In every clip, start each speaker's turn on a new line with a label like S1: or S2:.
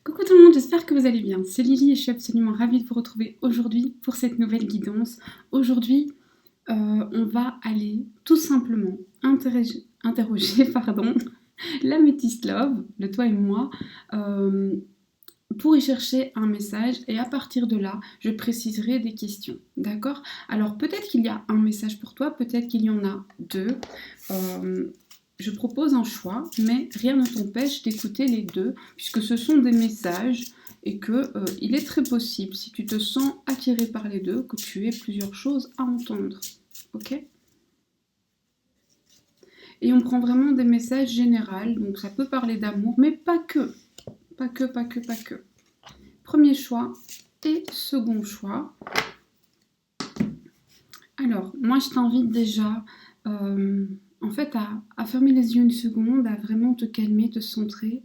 S1: Coucou tout le monde, j'espère que vous allez bien. C'est Lily et je suis absolument ravie de vous retrouver aujourd'hui pour cette nouvelle guidance. Aujourd'hui, on va aller tout simplement interroger pardon, l'améthyste love, le toi et moi, euh, pour y chercher un message et à partir de là, je préciserai des questions. D'accord? Alors peut-être qu'il y a un message pour toi, peut-être qu'il y en a deux. Euh, je propose un choix, mais rien ne t'empêche d'écouter les deux, puisque ce sont des messages et que il est très possible, si tu te sens attiré par les deux, que tu aies plusieurs choses à entendre. Ok? Et on prend vraiment des messages généraux, donc ça peut parler d'amour, mais pas que. Pas que, pas que, pas que. Premier choix et second choix. Alors, moi je t'invite déjà en fait à fermer les yeux une seconde, à vraiment te calmer, te centrer.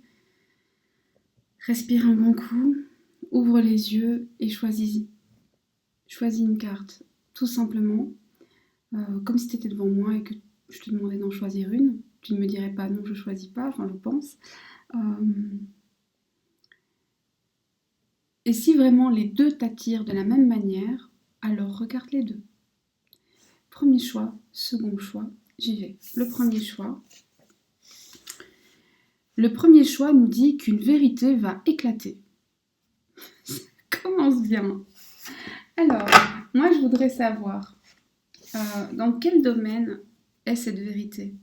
S1: Respire un grand coup, ouvre les yeux et choisis une carte, tout simplement, comme si tu étais devant moi et que je te demandais d'en choisir une. Tu ne me dirais pas non, je choisis pas, enfin je pense. Et si vraiment les deux t'attirent de la même manière, alors regarde les deux. Premier choix, second choix, j'y vais. Le premier choix. Le premier choix nous dit qu'une vérité va éclater. Ça commence bien. Alors, moi je voudrais savoir, dans quel domaine est cette vérité?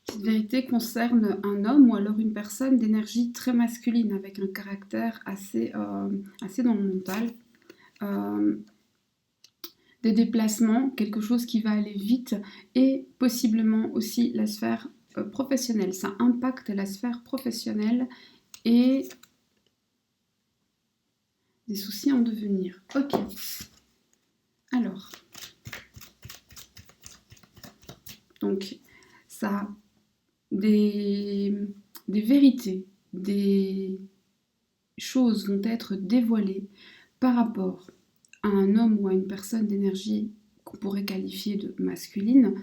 S1: Cette vérité concerne un homme ou alors une personne d'énergie très masculine, avec un caractère assez dans le mental. Des déplacements, quelque chose qui va aller vite et possiblement aussi la sphère professionnelle. Ça impacte la sphère professionnelle et des soucis en devenir. Ok. Alors, donc, ça a des vérités, des choses vont être dévoilées par rapport à un homme ou à une personne d'énergie qu'on pourrait qualifier de masculine,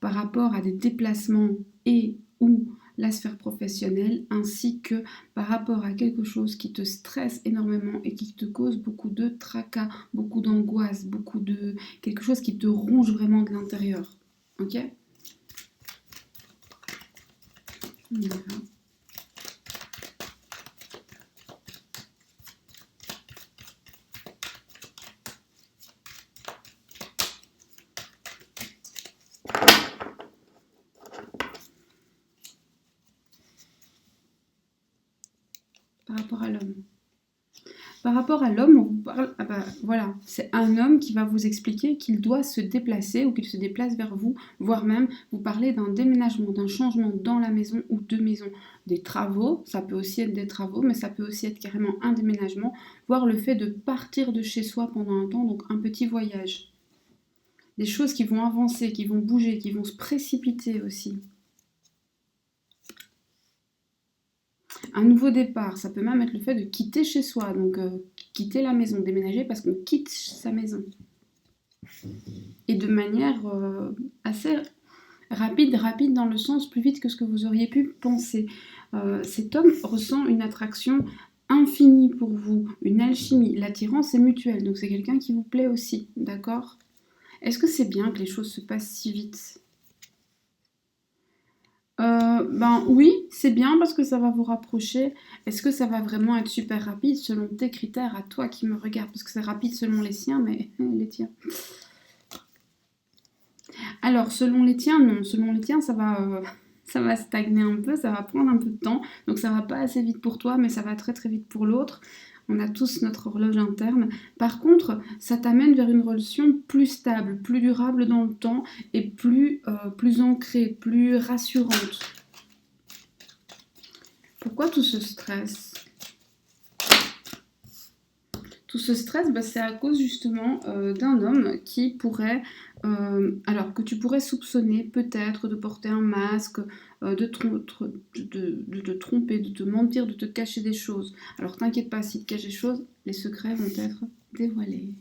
S1: par rapport à des déplacements et ou la sphère professionnelle, ainsi que par rapport à quelque chose qui te stresse énormément et qui te cause beaucoup de tracas, beaucoup d'angoisse, quelque chose qui te ronge vraiment de l'intérieur. Ok? Voilà. Par rapport à l'homme. Par rapport à l'homme, on vous parle, voilà, c'est un homme qui va vous expliquer qu'il doit se déplacer ou qu'il se déplace vers vous, voire même vous parler d'un déménagement, d'un changement dans la maison ou de maison, des travaux, ça peut aussi être des travaux, mais ça peut aussi être carrément un déménagement, voire le fait de partir de chez soi pendant un temps, donc un petit voyage. Des choses qui vont avancer, qui vont bouger, qui vont se précipiter aussi. Un nouveau départ, ça peut même être le fait de quitter chez soi, donc quitter la maison, déménager parce qu'on quitte sa maison. Et de manière assez rapide dans le sens plus vite que ce que vous auriez pu penser. Cet homme ressent une attraction infinie pour vous, une alchimie. L'attirance est mutuelle, donc c'est quelqu'un qui vous plaît aussi, d'accord? Est-ce que c'est bien que les choses se passent si vite? Ben oui, c'est bien parce que ça va vous rapprocher. Est-ce que ça va vraiment être super rapide selon tes critères à toi qui me regarde? Parce que c'est rapide selon les siens, mais les tiens. Alors, selon les tiens, non. Selon les tiens, ça va stagner un peu, ça va prendre un peu de temps. Donc ça va pas assez vite pour toi, mais ça va très très vite pour l'autre. On a tous notre horloge interne. Par contre, ça t'amène vers une relation plus stable, plus durable dans le temps et plus ancrée, plus rassurante. Pourquoi tout ce stress? Tout ce stress, bah, c'est à cause justement d'un homme qui pourrait, alors que tu pourrais soupçonner peut-être de porter un masque, de te tromper, de te mentir, de te cacher des choses. Alors t'inquiète pas, s'il te cache des choses, les secrets vont être dévoilés.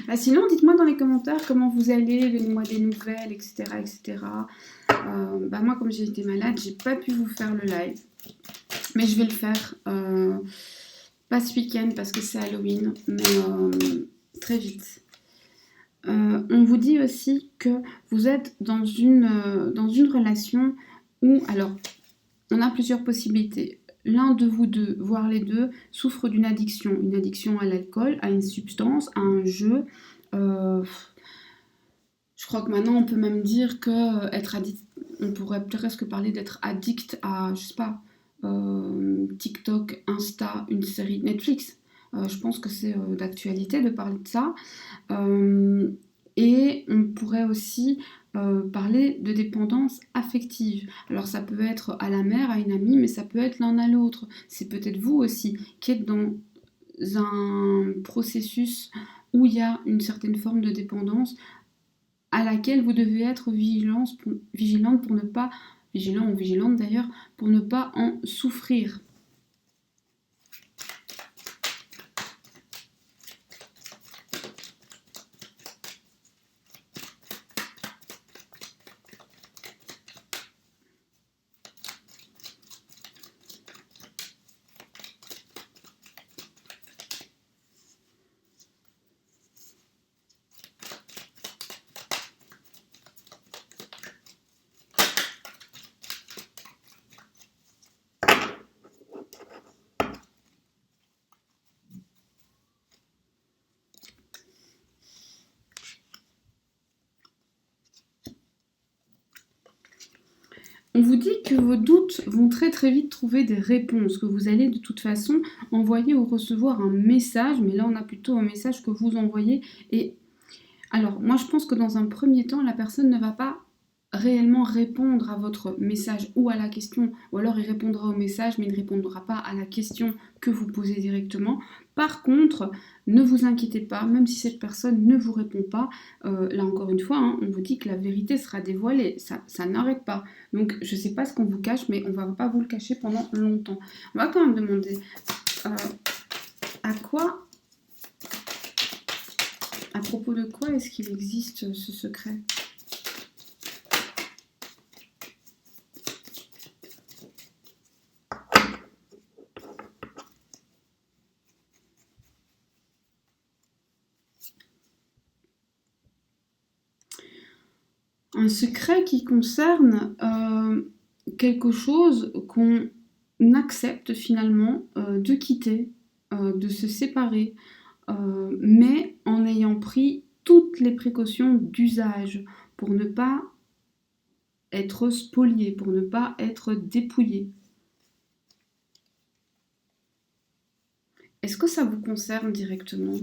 S1: Bah, sinon, dites-moi dans les commentaires comment vous allez, donnez-moi des nouvelles, etc. etc. Bah, moi, comme j'ai été malade, j'ai pas pu vous faire le live. Mais je vais le faire. Pas ce week-end parce que c'est Halloween, mais très vite. On vous dit aussi que vous êtes dans une relation où, alors, on a plusieurs possibilités. L'un de vous deux, voire les deux, souffre d'une addiction. Une addiction à l'alcool, à une substance, à un jeu. Je crois que maintenant, on peut même dire que être addict, on pourrait presque parler d'être addict à, je sais pas, TikTok, Insta, une série Netflix. Je pense que c'est d'actualité de parler de ça. Et on pourrait aussi parler de dépendance affective. Alors ça peut être à la mère, à une amie, mais ça peut être l'un à l'autre. C'est peut-être vous aussi qui êtes dans un processus où il y a une certaine forme de dépendance à laquelle vous devez être vigilante pour ne pas, vigilant ou vigilante d'ailleurs, pour ne pas en souffrir. On vous dit que vos doutes vont très très vite trouver des réponses, que vous allez de toute façon envoyer ou recevoir un message, mais là on a plutôt un message que vous envoyez. Et alors moi je pense que dans un premier temps, la personne ne va pas réellement répondre à votre message ou à la question, ou alors il répondra au message mais il ne répondra pas à la question que vous posez directement. Par contre, ne vous inquiétez pas, même si cette personne ne vous répond pas, là encore une fois, hein, on vous dit que la vérité sera dévoilée, ça n'arrête pas. Donc je ne sais pas ce qu'on vous cache, mais on ne va pas vous le cacher pendant longtemps. On va quand même demander à propos de quoi est-ce qu'il existe ce secret ? Un secret qui concerne quelque chose qu'on accepte finalement de quitter, de se séparer, mais en ayant pris toutes les précautions d'usage pour ne pas être spolié, pour ne pas être dépouillé. Est-ce que ça vous concerne directement ?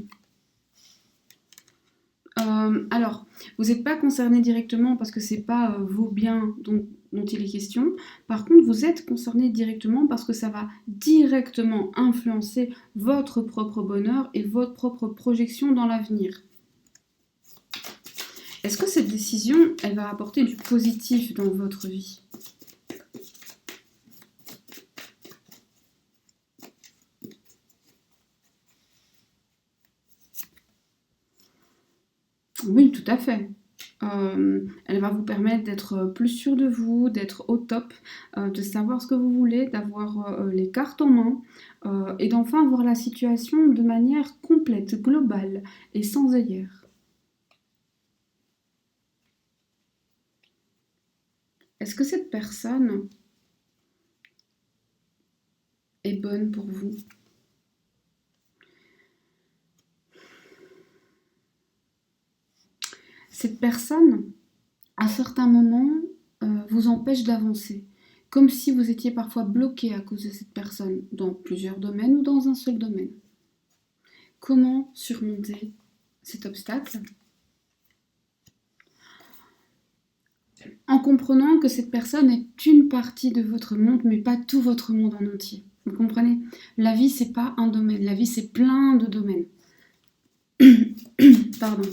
S1: Alors, vous n'êtes pas concerné directement parce que ce n'est pas vos biens dont il est question. Par contre, vous êtes concerné directement parce que ça va directement influencer votre propre bonheur et votre propre projection dans l'avenir. Est-ce que cette décision, elle va apporter du positif dans votre vie ? Oui, tout à fait. Elle va vous permettre d'être plus sûr de vous, d'être au top, de savoir ce que vous voulez, d'avoir les cartes en main et d'enfin voir la situation de manière complète, globale et sans œillères. Est-ce que cette personne est bonne pour vous ? Cette personne, à certains moments, vous empêche d'avancer. Comme si vous étiez parfois bloqué à cause de cette personne, dans plusieurs domaines ou dans un seul domaine. Comment surmonter cet obstacle ? en comprenant que cette personne est une partie de votre monde, mais pas tout votre monde en entier. Vous comprenez? La vie, c'est pas un domaine. La vie, c'est plein de domaines. Pardon.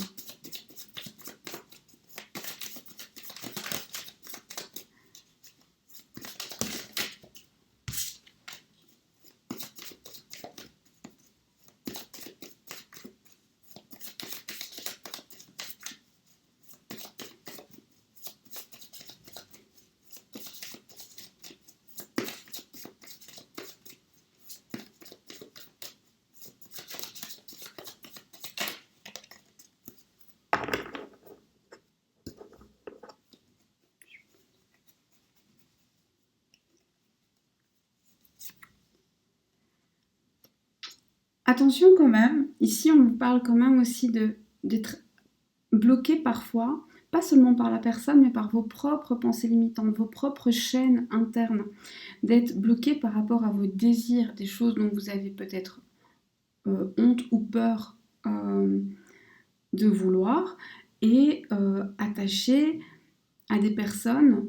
S1: Attention quand même, ici on vous parle quand même aussi d'être bloqué parfois, pas seulement par la personne, mais par vos propres pensées limitantes, vos propres chaînes internes, d'être bloqué par rapport à vos désirs, des choses dont vous avez peut-être honte ou peur de vouloir, et attaché à des personnes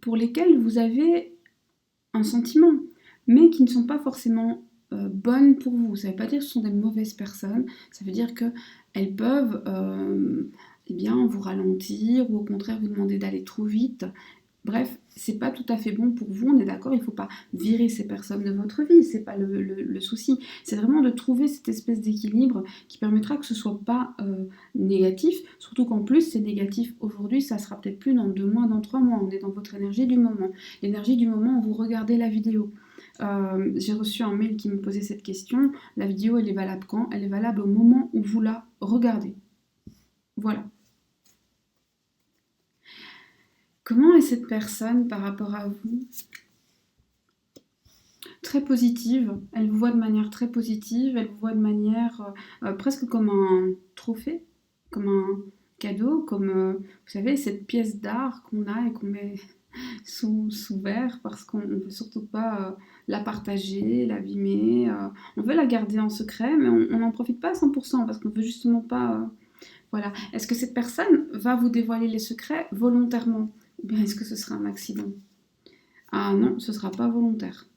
S1: pour lesquelles vous avez un sentiment, mais qui ne sont pas forcément bonnes pour vous. Ça ne veut pas dire que ce sont des mauvaises personnes, ça veut dire qu'elles peuvent eh bien, vous ralentir ou au contraire vous demander d'aller trop vite. Bref, c'est pas tout à fait bon pour vous, on est d'accord, il ne faut pas virer ces personnes de votre vie, c'est pas le souci. C'est vraiment de trouver cette espèce d'équilibre qui permettra que ce soit pas négatif, surtout qu'en plus c'est négatif aujourd'hui, ça sera peut-être plus dans 2 mois, dans 3 mois, on est dans votre énergie du moment. L'énergie du moment où vous regardez la vidéo. J'ai reçu un mail qui me posait cette question, la vidéo elle est valable quand? Elle est valable au moment où vous la regardez. Voilà. Comment est cette personne par rapport à vous? Très positive, elle vous voit de manière très positive, elle vous voit de manière presque comme un trophée, comme un cadeau, comme, vous savez, cette pièce d'art qu'on a et qu'on met sous verre parce qu'on ne veut surtout pas la partager, l'abîmer, on veut la garder en secret, mais on n'en profite pas à 100% parce qu'on ne veut justement pas... Voilà. Est-ce que cette personne va vous dévoiler les secrets volontairement? Ou bien est-ce que ce sera un accident? Ah non, ce ne sera pas volontaire.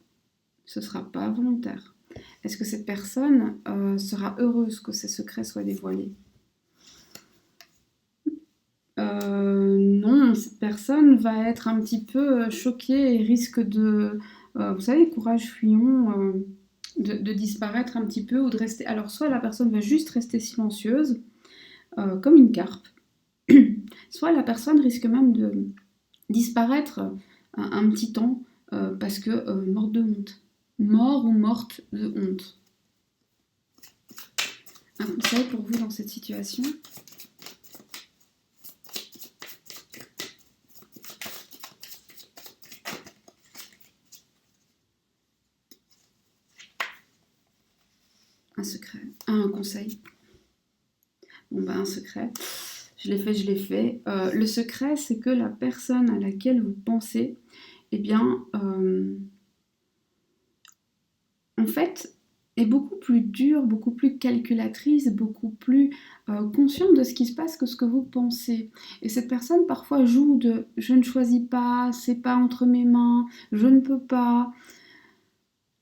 S1: Ce ne sera pas volontaire. Est-ce que cette personne sera heureuse que ses secrets soient dévoilés? Non, cette personne va être un petit peu choquée et risque de, vous savez, courage fuyant, de disparaître un petit peu ou de rester... Alors soit la personne va juste rester silencieuse, comme une carpe, soit la personne risque même de disparaître un petit temps parce que morte de honte. Mort ou morte de honte. Un conseil pour vous dans cette situation? Un secret. Un conseil. Bon ben un secret. Je l'ai fait. Le secret, c'est que la personne à laquelle vous pensez, eh bien, en fait, est beaucoup plus dure, beaucoup plus calculatrice, beaucoup plus consciente de ce qui se passe que ce que vous pensez. Et cette personne parfois joue de « je ne choisis pas, c'est pas entre mes mains, je ne peux pas ».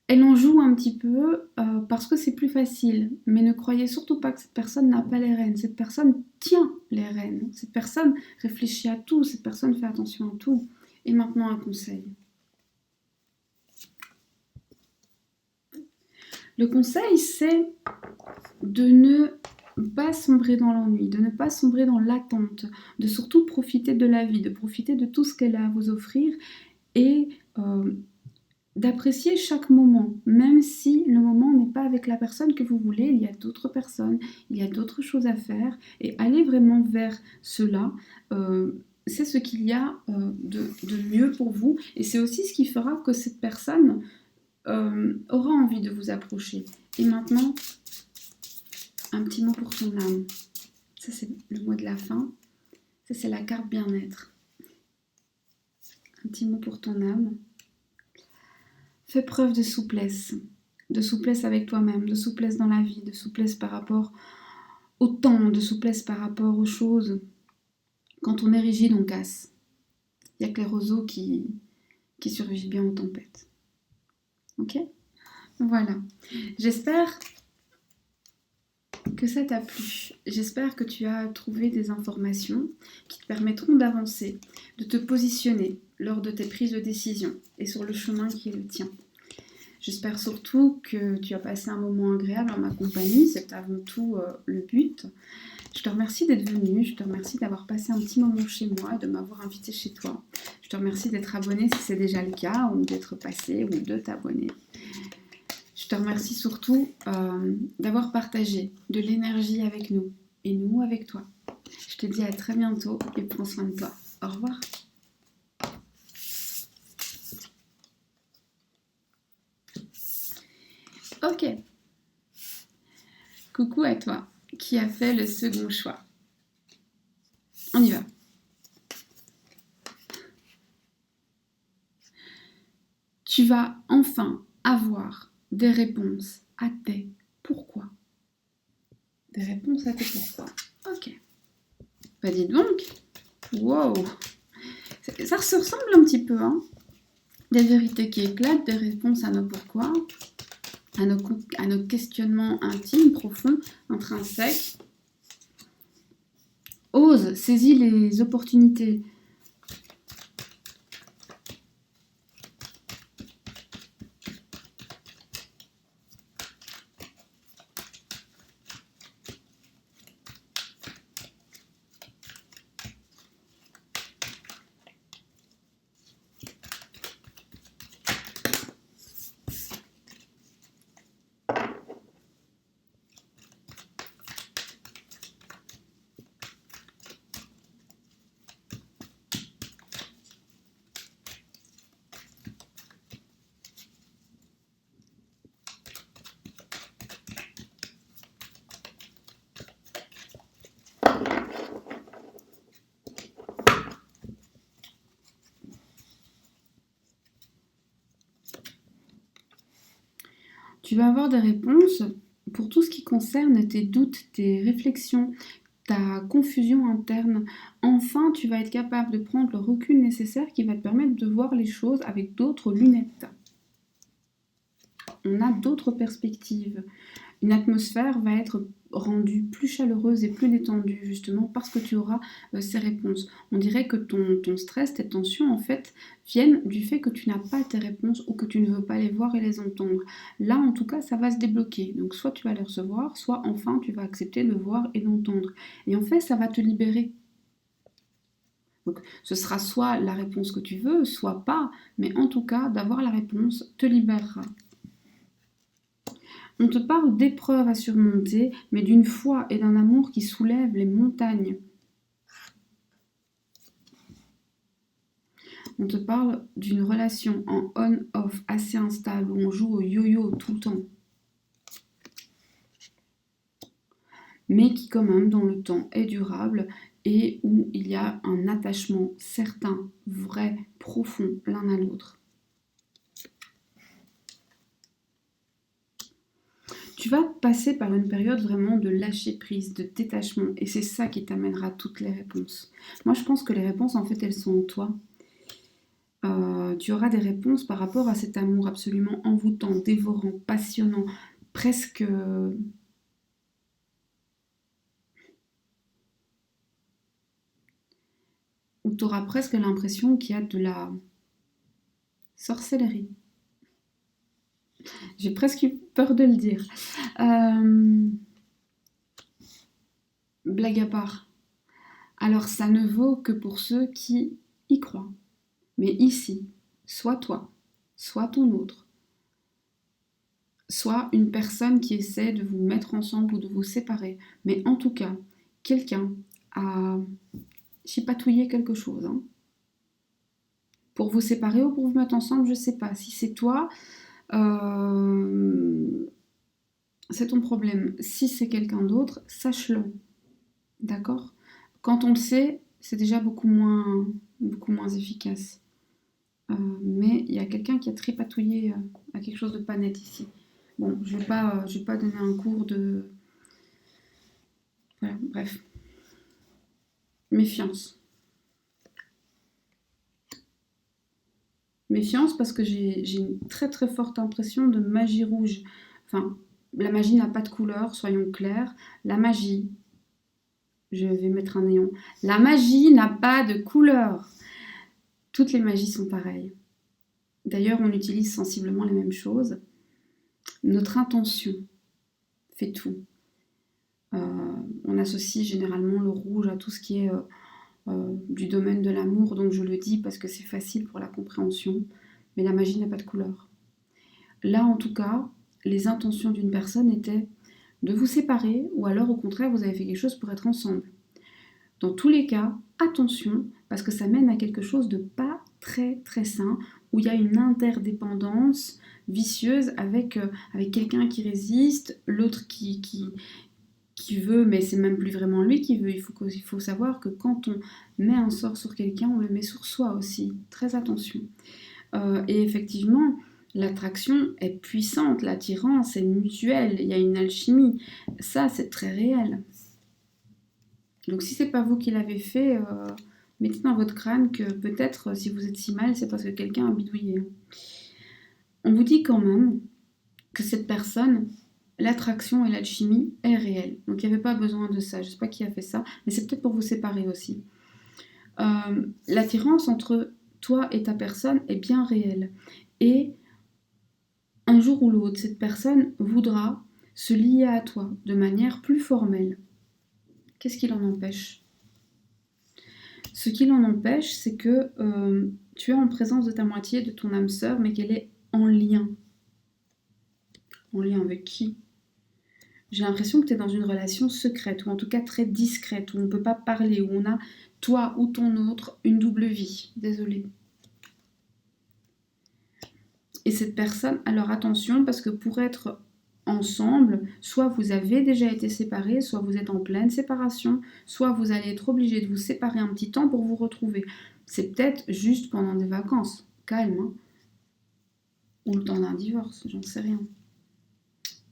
S1: Elle en joue un petit peu parce que c'est plus facile. Mais ne croyez surtout pas que cette personne n'a pas les rênes. Cette personne tient les rênes. Cette personne réfléchit à tout. Cette personne fait attention à tout. Et maintenant un conseil. Le conseil, c'est de ne pas sombrer dans l'ennui, de ne pas sombrer dans l'attente, de surtout profiter de la vie, de profiter de tout ce qu'elle a à vous offrir et d'apprécier chaque moment, même si le moment n'est pas avec la personne que vous voulez, il y a d'autres personnes, il y a d'autres choses à faire, et aller vraiment vers cela, c'est ce qu'il y a de mieux pour vous, et c'est aussi ce qui fera que cette personne aura envie de vous approcher. Et maintenant, un petit mot pour ton âme. Ça, c'est le mot de la fin. Ça, c'est la carte bien-être. Un petit mot pour ton âme. Fais preuve de souplesse avec toi-même, de souplesse dans la vie, de souplesse par rapport au temps, de souplesse par rapport aux choses. Quand on est rigide, on casse. Il n'y a que les roseaux qui survivent bien aux tempêtes. Ok? Voilà. J'espère que ça t'a plu. J'espère que tu as trouvé des informations qui te permettront d'avancer, de te positionner lors de tes prises de décision et sur le chemin qui est le tien. J'espère surtout que tu as passé un moment agréable en ma compagnie, c'est avant tout le but. Je te remercie d'être venu, je te remercie d'avoir passé un petit moment chez moi, de m'avoir invité chez toi. Je te remercie d'être abonné si c'est déjà le cas, ou d'être passé, ou de t'abonner. Je te remercie surtout d'avoir partagé de l'énergie avec nous, et nous avec toi. Je te dis à très bientôt et prends soin de toi. Au revoir. Ok. Coucou à toi qui a fait le second choix. On y va. Tu vas enfin avoir des réponses à tes pourquoi. Des réponses à tes pourquoi. Ok. Bah dis donc. Wow. Ça se ressemble un petit peu, hein. Des vérités qui éclatent, des réponses à nos pourquoi, à nos questionnements intimes, profonds, intrinsèques. Ose, saisis les opportunités. Tu vas avoir des réponses pour tout ce qui concerne tes doutes, tes réflexions, ta confusion interne. Enfin, tu vas être capable de prendre le recul nécessaire qui va te permettre de voir les choses avec d'autres lunettes. On a d'autres perspectives. Une atmosphère va être rendue plus chaleureuse et plus détendue, justement parce que tu auras ces réponses. On dirait que ton stress, tes tensions, en fait, viennent du fait que tu n'as pas tes réponses ou que tu ne veux pas les voir et les entendre. Là, en tout cas, ça va se débloquer. Donc, soit tu vas les recevoir, soit enfin, tu vas accepter de voir et d'entendre. Et en fait, ça va te libérer. Donc, ce sera soit la réponse que tu veux, soit pas, mais en tout cas, d'avoir la réponse te libérera. On te parle d'épreuves à surmonter, mais d'une foi et d'un amour qui soulèvent les montagnes. On te parle d'une relation en on-off assez instable, où on joue au yo-yo tout le temps. Mais qui quand même dans le temps est durable et où il y a un attachement certain, vrai, profond l'un à l'autre. Tu vas passer par une période vraiment de lâcher prise, de détachement, et c'est ça qui t'amènera toutes les réponses. Moi, je pense que les réponses, en fait, elles sont en toi. Tu auras des réponses par rapport à cet amour absolument envoûtant, dévorant, passionnant, presque... où tu auras presque l'impression qu'il y a de la sorcellerie. J'ai presque eu peur de le dire. Blague à part. Alors ça ne vaut que pour ceux qui y croient. Mais ici, soit toi, soit ton autre, soit une personne qui essaie de vous mettre ensemble ou de vous séparer. Mais en tout cas, quelqu'un a chipatouillé quelque chose. Hein. Pour vous séparer ou pour vous mettre ensemble, je ne sais pas. Si c'est toi, c'est ton problème. Si c'est quelqu'un d'autre, sache-le. D'accord? Quand on le sait, c'est déjà beaucoup moins efficace. Mais il y a quelqu'un qui a tripatouillé à quelque chose de pas net ici. Bon, je vais pas donner un cours de... Voilà, bref. Méfiance. Méfiance parce que j'ai une très très forte impression de magie rouge. Enfin, la magie n'a pas de couleur, soyons clairs. La magie, je vais mettre un néon. La magie n'a pas de couleur. Toutes les magies sont pareilles. D'ailleurs, on utilise sensiblement les mêmes choses. Notre intention fait tout. On associe généralement le rouge à tout ce qui est du domaine de l'amour, donc je le dis parce que c'est facile pour la compréhension, mais la magie n'a pas de couleur. Là, en tout cas, les intentions d'une personne étaient de vous séparer, ou alors au contraire, vous avez fait quelque chose pour être ensemble. Dans tous les cas, attention, parce que ça mène à quelque chose de pas très très sain, où il y a une interdépendance vicieuse avec quelqu'un qui résiste, l'autre qui veut, mais c'est même plus vraiment lui qui veut. Il faut savoir que quand on met un sort sur quelqu'un, on le met sur soi aussi. Très attention. Et effectivement, l'attraction est puissante, l'attirance est mutuelle, il y a une alchimie. Ça, c'est très réel. Donc si c'est pas vous qui l'avez fait, mettez dans votre crâne que peut-être si vous êtes si mal, c'est parce que quelqu'un a bidouillé. On vous dit quand même que cette personne, l'attraction et l'alchimie est réelle. Donc il n'y avait pas besoin de ça. Je ne sais pas qui a fait ça, mais c'est peut-être pour vous séparer aussi. L'attirance entre toi et ta personne est bien réelle. Et un jour ou l'autre, cette personne voudra se lier à toi de manière plus formelle. Qu'est-ce qui l'en empêche ? Ce qui l'en empêche, c'est que tu es en présence de ta moitié, de ton âme sœur, mais qu'elle est en lien. En lien avec qui ? J'ai l'impression que tu es dans une relation secrète, ou en tout cas très discrète, où on ne peut pas parler, où on a, toi ou ton autre, une double vie. Désolée. Et cette personne, alors attention, parce que pour être ensemble, soit vous avez déjà été séparés, soit vous êtes en pleine séparation, soit vous allez être obligé de vous séparer un petit temps pour vous retrouver. C'est peut-être juste pendant des vacances, calme, hein, ou le temps d'un divorce, j'en sais rien.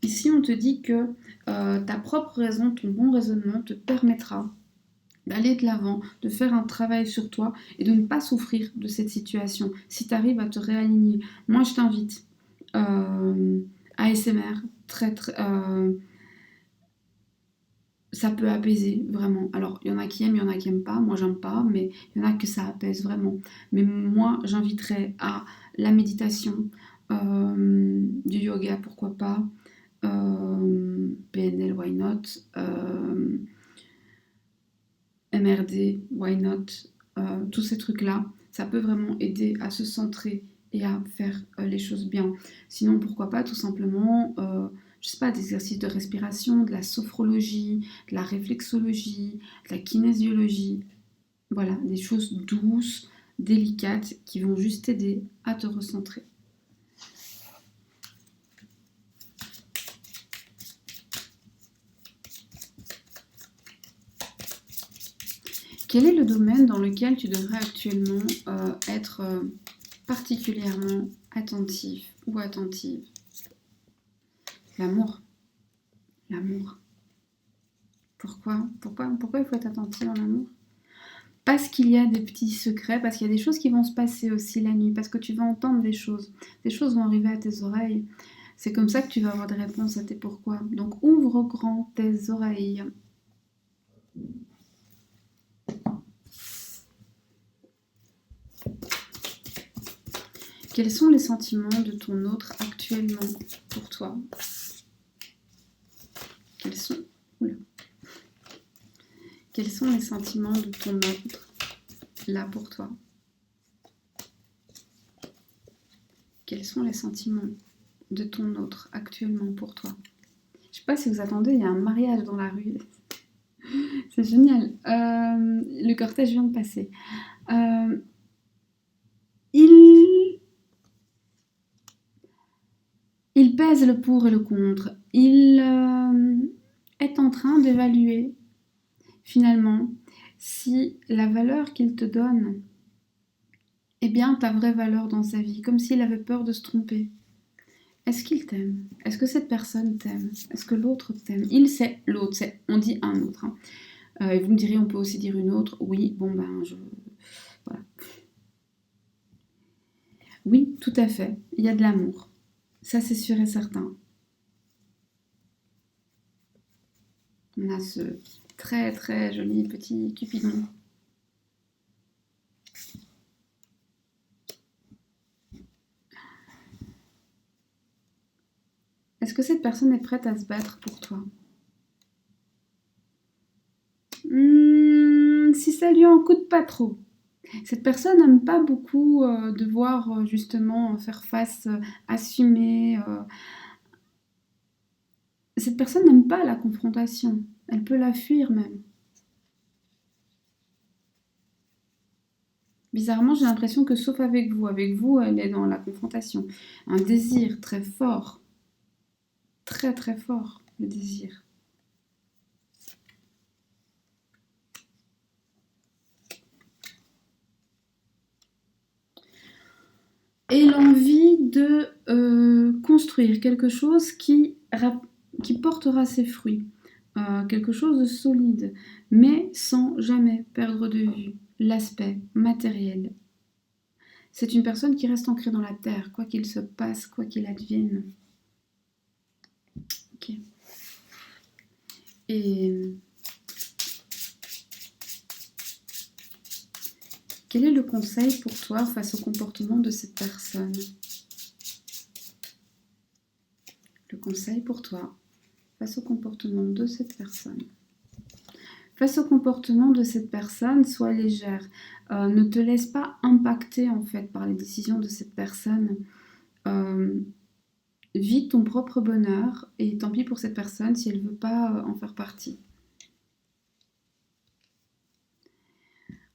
S1: Ici, on te dit que ta propre raison, ton bon raisonnement te permettra d'aller de l'avant, de faire un travail sur toi et de ne pas souffrir de cette situation. Si tu arrives à te réaligner, moi je t'invite ASMR, ça peut apaiser vraiment. Alors il y en a qui aiment, il y en a qui n'aiment pas, moi j'aime pas, mais il y en a que ça apaise vraiment. Mais moi j'inviterais à la méditation, du yoga pourquoi pas, PNL why not, MRD, why not, tous ces trucs-là, ça peut vraiment aider à se centrer et à faire les choses bien. Sinon, pourquoi pas tout simplement, je sais pas, des exercices de respiration, de la sophrologie, de la réflexologie, de la kinésiologie. Voilà, des choses douces, délicates, qui vont juste t'aider à te recentrer. Quel est le domaine dans lequel tu devrais actuellement être particulièrement attentif ou attentive ? L'amour. L'amour. Pourquoi il faut être attentif en amour ? Parce qu'il y a des petits secrets, parce qu'il y a des choses qui vont se passer aussi la nuit, parce que tu vas entendre des choses vont arriver à tes oreilles. C'est comme ça que tu vas avoir des réponses à tes pourquoi. Donc ouvre grand tes oreilles. Quels sont les sentiments de ton autre actuellement pour toi ? Quels sont les sentiments de ton autre là pour toi ? Quels sont les sentiments de ton autre actuellement pour toi ? Je sais pas si vous attendez, il y a un mariage dans la rue. C'est génial. Le cortège vient de passer. Il pèse le pour et le contre. Il est en train d'évaluer, finalement, si la valeur qu'il te donne est bien ta vraie valeur dans sa vie, comme s'il avait peur de se tromper. Est-ce qu'il t'aime ? Est-ce que cette personne t'aime ? Est-ce que l'autre t'aime ? Il, c'est l'autre, on dit un autre. Hein. Et vous me direz, on peut aussi dire une autre. Oui, bon ben, voilà. Oui, tout à fait, il y a de l'amour. Ça, c'est sûr et certain. On a ce très très joli petit Cupidon. Est-ce que cette personne est prête à se battre pour toi? Si ça lui en coûte pas trop. Cette personne n'aime pas beaucoup devoir justement faire face, assumer. Cette personne n'aime pas la confrontation. Elle peut la fuir même. Bizarrement, j'ai l'impression que sauf avec vous, elle est dans la confrontation. Un désir très fort, très très fort, le désir. Et l'envie de construire quelque chose qui portera ses fruits, quelque chose de solide, mais sans jamais perdre de vue l'aspect matériel. C'est une personne qui reste ancrée dans la terre, quoi qu'il se passe, quoi qu'il advienne. Ok. Et quel est le conseil pour toi face au comportement de cette personne? Le conseil pour toi face au comportement de cette personne. Face au comportement de cette personne, sois légère. Ne te laisse pas impacter en fait par les décisions de cette personne. Vis ton propre bonheur et tant pis pour cette personne si elle ne veut pas en faire partie.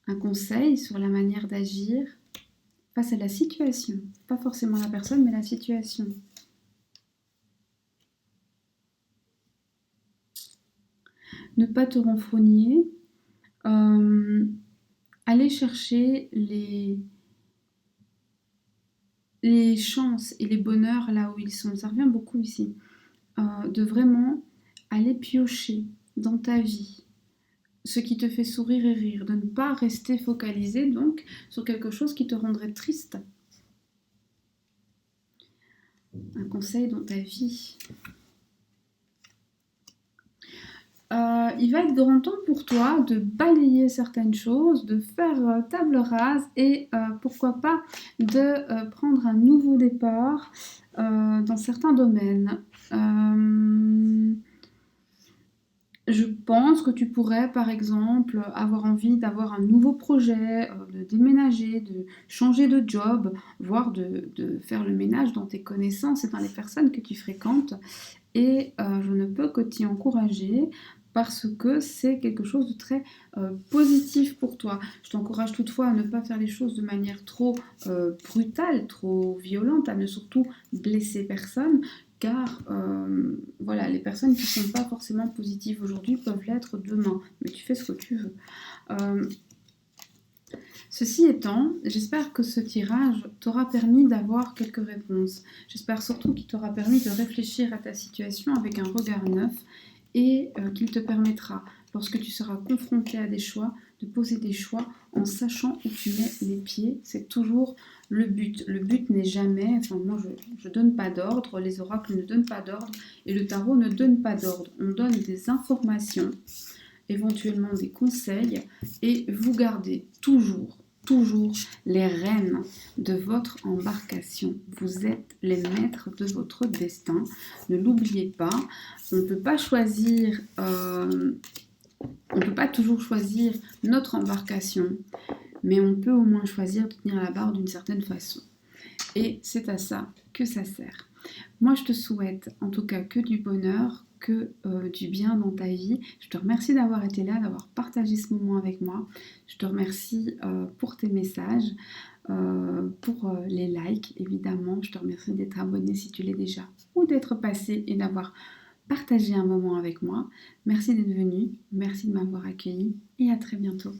S1: Un conseil sur la manière d'agir face à la situation. Pas forcément la personne, mais la situation. Ne pas te renfrogner. Aller chercher les chances et les bonheurs là où ils sont. Ça revient beaucoup ici. De vraiment aller piocher dans ta vie ce qui te fait sourire et rire. De ne pas rester focalisé donc sur quelque chose qui te rendrait triste. Un conseil dans ta vie. Il va être grand temps pour toi de balayer certaines choses, de faire table rase et pourquoi pas de prendre un nouveau départ dans certains domaines. Je pense que tu pourrais, par exemple, avoir envie d'avoir un nouveau projet, de déménager, de changer de job, voire de faire le ménage dans tes connaissances et dans les personnes que tu fréquentes. Et je ne peux que t'y encourager parce que c'est quelque chose de très positif pour toi. Je t'encourage toutefois à ne pas faire les choses de manière trop brutale, trop violente, à ne surtout blesser personne, car voilà, les personnes qui ne sont pas forcément positives aujourd'hui peuvent l'être demain, mais tu fais ce que tu veux. Ceci étant, j'espère que ce tirage t'aura permis d'avoir quelques réponses. J'espère surtout qu'il t'aura permis de réfléchir à ta situation avec un regard neuf et qu'il te permettra, lorsque tu seras confronté à des choix, de poser des choix en sachant où tu mets les pieds. C'est toujours le but. Le but n'est jamais, enfin moi je donne pas d'ordre, les oracles ne donnent pas d'ordre et le tarot ne donne pas d'ordre. On donne des informations, éventuellement des conseils et vous gardez toujours les rênes de votre embarcation. Vous êtes les maîtres de votre destin. Ne l'oubliez pas. On ne peut pas choisir, on ne peut pas toujours choisir notre embarcation, mais on peut au moins choisir de tenir la barre d'une certaine façon. Et c'est à ça que ça sert. Moi, je te souhaite en tout cas que du bonheur, que du bien dans ta vie. Je te remercie d'avoir été là, d'avoir partagé ce moment avec moi. Je te remercie pour tes messages, pour les likes évidemment. Je te remercie d'être abonné si tu l'es déjà ou d'être passé et d'avoir partagé un moment avec moi. Merci d'être venu, merci de m'avoir accueilli et à très bientôt.